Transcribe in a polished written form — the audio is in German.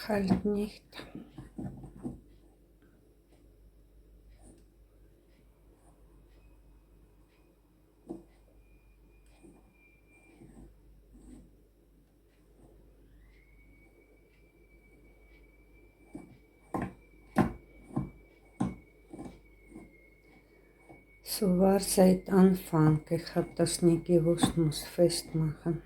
halt nicht. So war seit Anfang. Ich habe das nie gewusst, muss festmachen.